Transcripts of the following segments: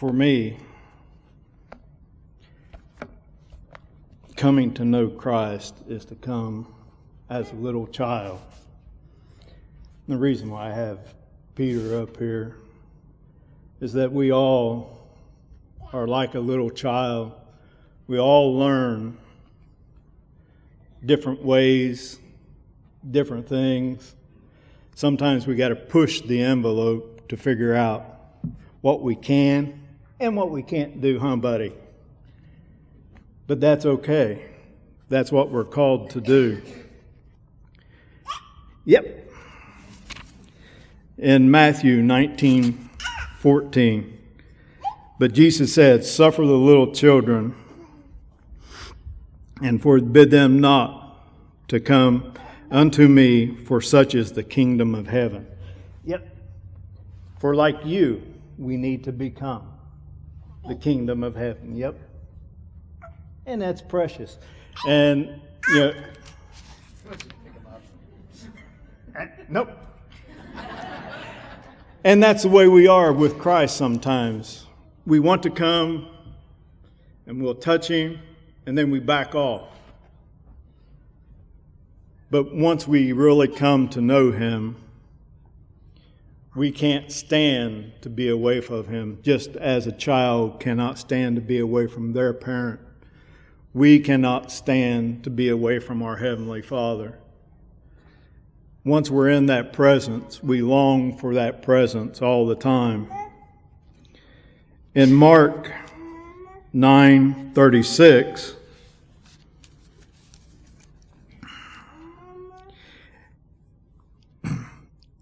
For me, coming to know Christ is to come as a little child. The reason why I have Peter up here is that we all are like a little child. We all learn different ways, different things. Sometimes we got to push the envelope to figure out what we can and what we can't do, huh, buddy? But that's okay. That's what we're called to do. Yep. In Matthew 19:14, but Jesus said, "Suffer the little children, and forbid them not to come unto me, for such is the kingdom of heaven." Yep. For like you, we need to become the kingdom of heaven. Yep. And that's precious. And, nope. And that's the way we are with Christ sometimes. We want to come and we'll touch Him and then we back off. But once we really come to know Him, we can't stand to be away from Him, just as a child cannot stand to be away from their parent. We cannot stand to be away from our Heavenly Father. Once we're in that presence, we long for that presence all the time. In Mark 9:36,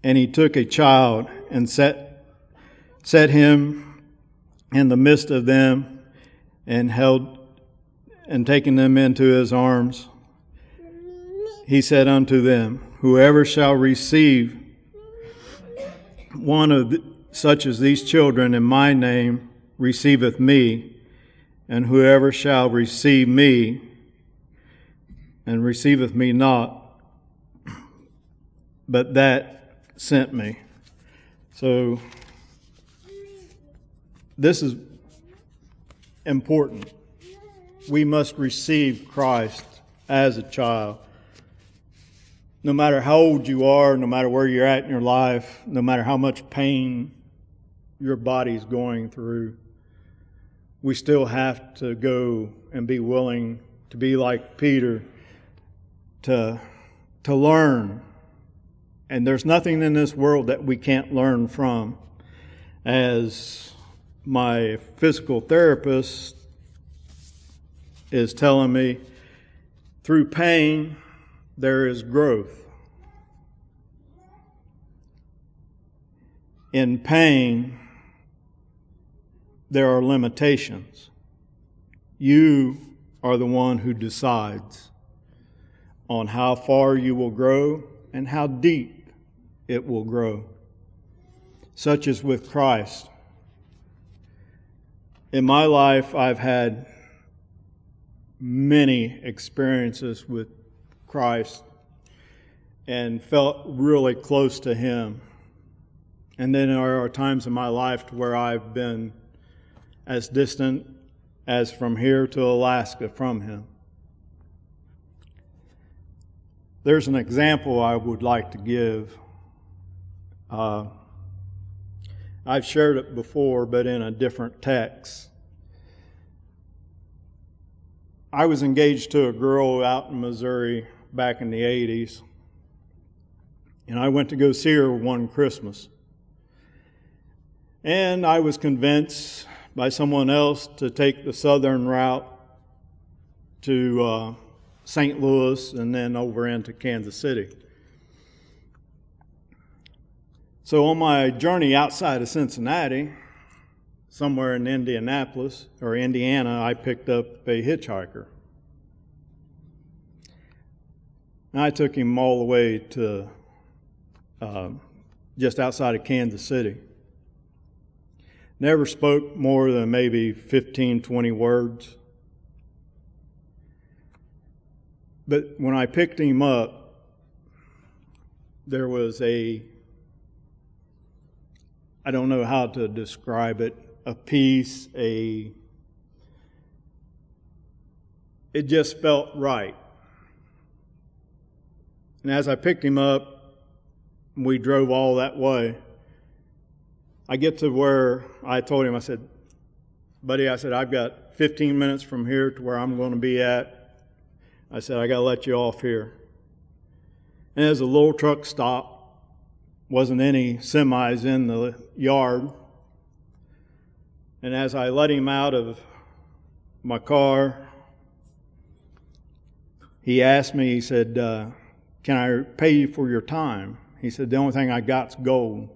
and He took a child and set him in the midst of them, and taking them into His arms, He said unto them, "Whoever shall receive one of such as these children in my name receiveth me, and whoever shall receive me and receiveth me not, but that sent me." So this is important. We must receive Christ as a child. No matter how old you are, no matter where you're at in your life, no matter how much pain your body's going through, we still have to go and be willing to be like Peter, to learn. And there's nothing in this world that we can't learn from. As my physical therapist is telling me, through pain, there is growth. In pain, there are limitations. You are the one who decides on how far you will grow and how deep it will grow. Such as with Christ. In my life, I've had many experiences with Christ and felt really close to Him. And then there are times in my life where I've been as distant as from here to Alaska from Him. There's an example I would like to give. I've shared it before, but in a different text. I was engaged to a girl out in Missouri back in the 80s, and I went to go see her one Christmas. And I was convinced by someone else to take the southern route to St. Louis and then over into Kansas City. So on my journey outside of Cincinnati, somewhere in Indianapolis or Indiana, I picked up a hitchhiker. And I took him all the way to just outside of Kansas City. Never spoke more than maybe 15, 20 words. But when I picked him up, there was I don't know how to describe it. a peace, it just felt right. And as I picked him up, we drove all that way. I get to where I told him, I said, buddy, I said, I've got 15 minutes from here to where I'm going to be at. I said, I got to let you off here. And as the little truck stopped, wasn't any semis in the yard. And as I let him out of my car, he asked me, he said, can I pay you for your time? He said, the only thing I got's gold.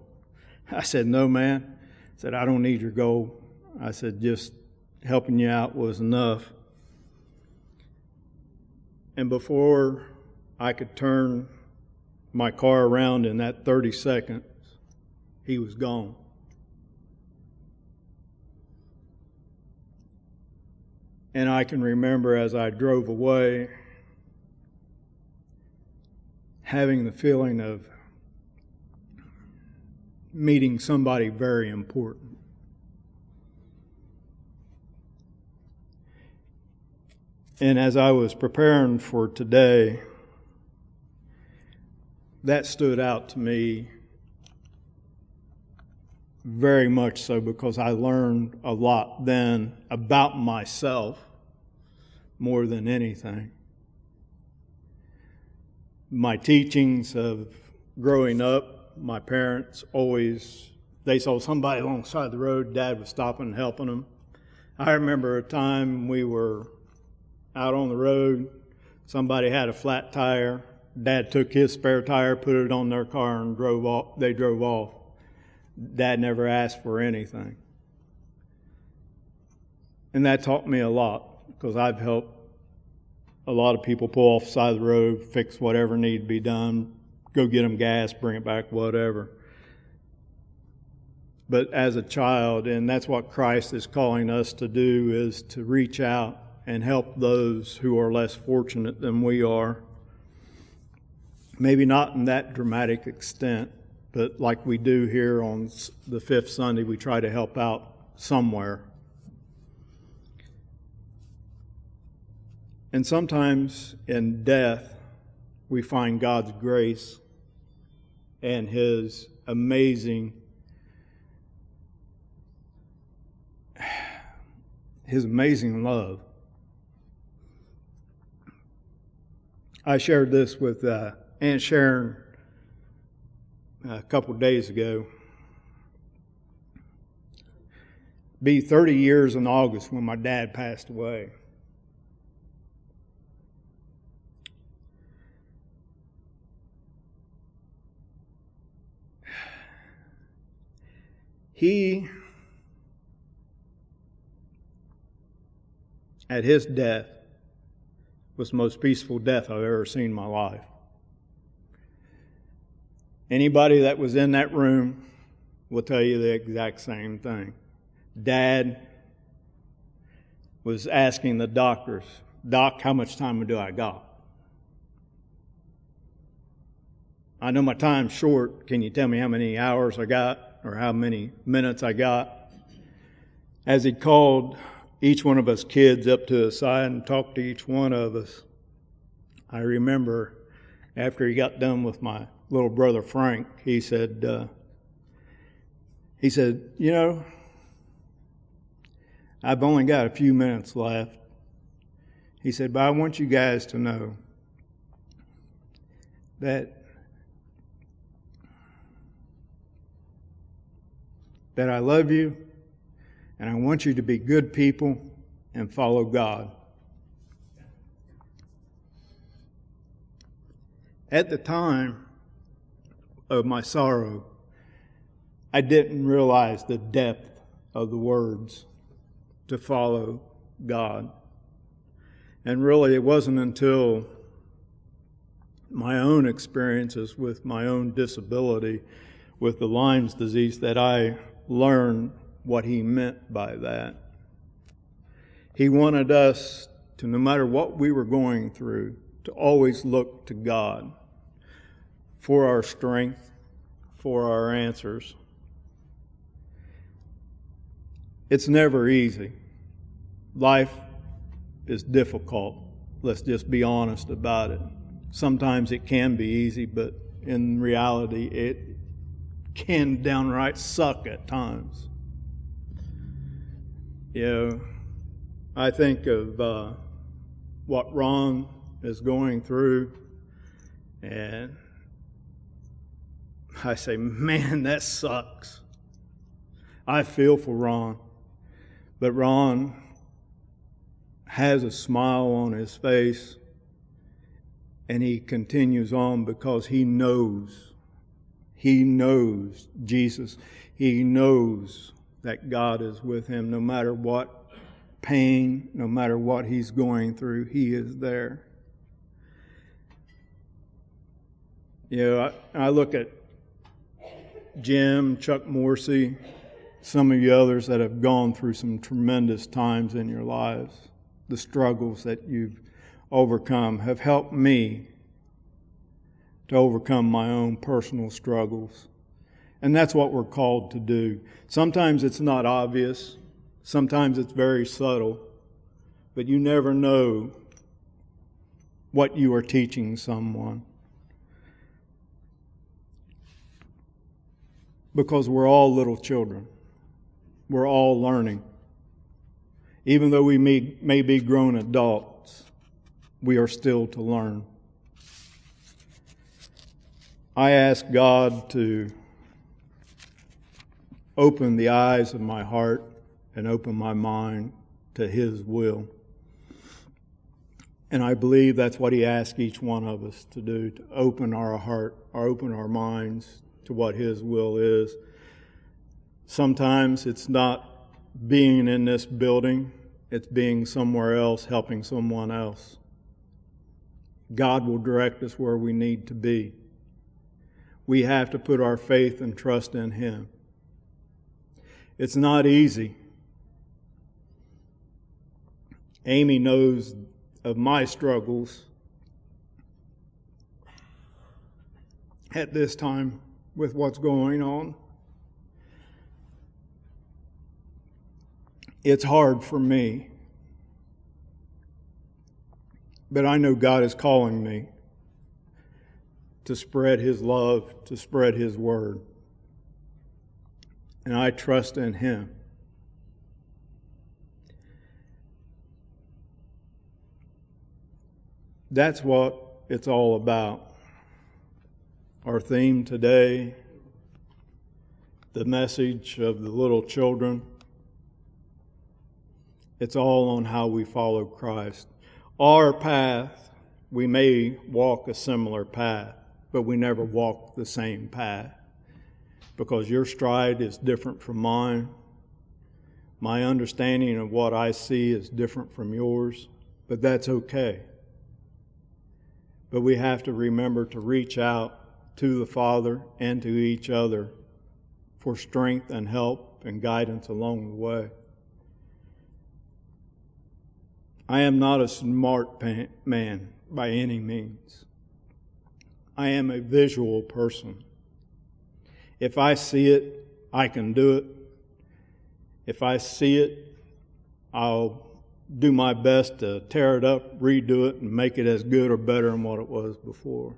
I said, no, man. I said, I don't need your gold. I said, just helping you out was enough. And before I could turn my car around in that 30 seconds, he was gone. And I can remember as I drove away, having the feeling of meeting somebody very important. And as I was preparing for today, that stood out to me very much so, because I learned a lot then about myself more than anything. My teachings of growing up, my parents always, they saw somebody alongside the road, Dad was stopping and helping them. I remember a time we were out on the road, somebody had a flat tire, Dad took his spare tire, put it on their car, and drove off. They drove off. Dad never asked for anything. And that taught me a lot, because I've helped a lot of people pull off the side of the road, fix whatever need to be done, go get them gas, bring it back, whatever. But as a child, and that's what Christ is calling us to do, is to reach out and help those who are less fortunate than we are. Maybe not in that dramatic extent, but like we do here on the fifth Sunday, we try to help out somewhere. And sometimes in death, we find God's grace and His amazing love. I shared this with Aunt Sharon a couple days ago. Be 30 years in August when my dad passed away. He, at his death, was the most peaceful death I've ever seen in my life. Anybody that was in that room will tell you the exact same thing. Dad was asking the doctors, Doc, how much time do I got? I know my time's short. Can you tell me how many hours I got or how many minutes I got? As he called each one of us kids up to his side and talked to each one of us, I remember after he got done with my little brother Frank, he said, you know, I've only got a few minutes left. He said, but I want you guys to know that I love you, and I want you to be good people and follow God. At the time of my sorrow, I didn't realize the depth of the words to follow God. And really, it wasn't until my own experiences with my own disability, with the Lyme's disease, that I learned what he meant by that. He wanted us to, no matter what we were going through, to always look to God for our strength, for our answers. It's never easy. Life is difficult. Let's just be honest about it. Sometimes it can be easy, but in reality, it can downright suck at times. I think of what Ron is going through, and I say, man, that sucks. I feel for Ron. But Ron has a smile on his face, and he continues on because he knows Jesus. He knows that God is with him. No matter what pain, no matter what he's going through, he is there. I look at Jim, Chuck Morsey, some of you others that have gone through some tremendous times in your lives. The struggles that you've overcome have helped me to overcome my own personal struggles. And that's what we're called to do. Sometimes it's not obvious. Sometimes it's very subtle. But you never know what you are teaching someone. Because we're all little children. We're all learning. Even though we may be grown adults, we are still to learn. I ask God to open the eyes of my heart and open my mind to His will. And I believe that's what He asks each one of us to do, to open our heart, or open our minds to what His will is. Sometimes it's not being in this building, it's being somewhere else, helping someone else. God will direct us where we need to be. We have to put our faith and trust in Him. It's not easy. Amy knows of my struggles at this time with what's going on. It's hard for me. But I know God is calling me to spread His love, to spread His word. And I trust in Him. That's what it's all about. Our theme today, the message of the little children, it's all on how we follow Christ. Our path, we may walk a similar path, but we never walk the same path. Because your stride is different from mine. My understanding of what I see is different from yours, but that's okay. But we have to remember to reach out to the Father and to each other for strength and help and guidance along the way. I am not a smart man by any means. I am a visual person. If I see it, I can do it. If I see it, I'll do my best to tear it up, redo it, and make it as good or better than what it was before.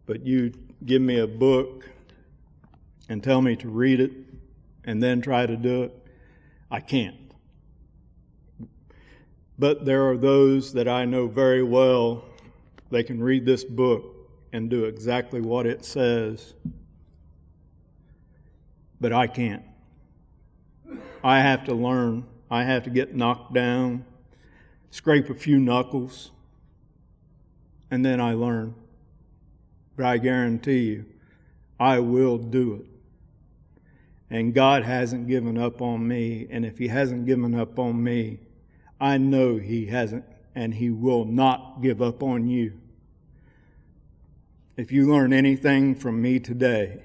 But you give me a book and tell me to read it and then try to do it, I can't. But there are those that I know very well, they can read this book and do exactly what it says. But I can't. I have to learn. I have to get knocked down, scrape a few knuckles, and then I learn. But I guarantee you, I will do it. And God hasn't given up on me, and if He hasn't given up on me, I know He hasn't, and He will not give up on you. If you learn anything from me today,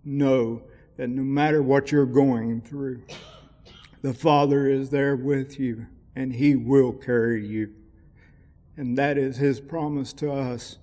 know that no matter what you're going through, the Father is there with you, and He will carry you. And that is His promise to us.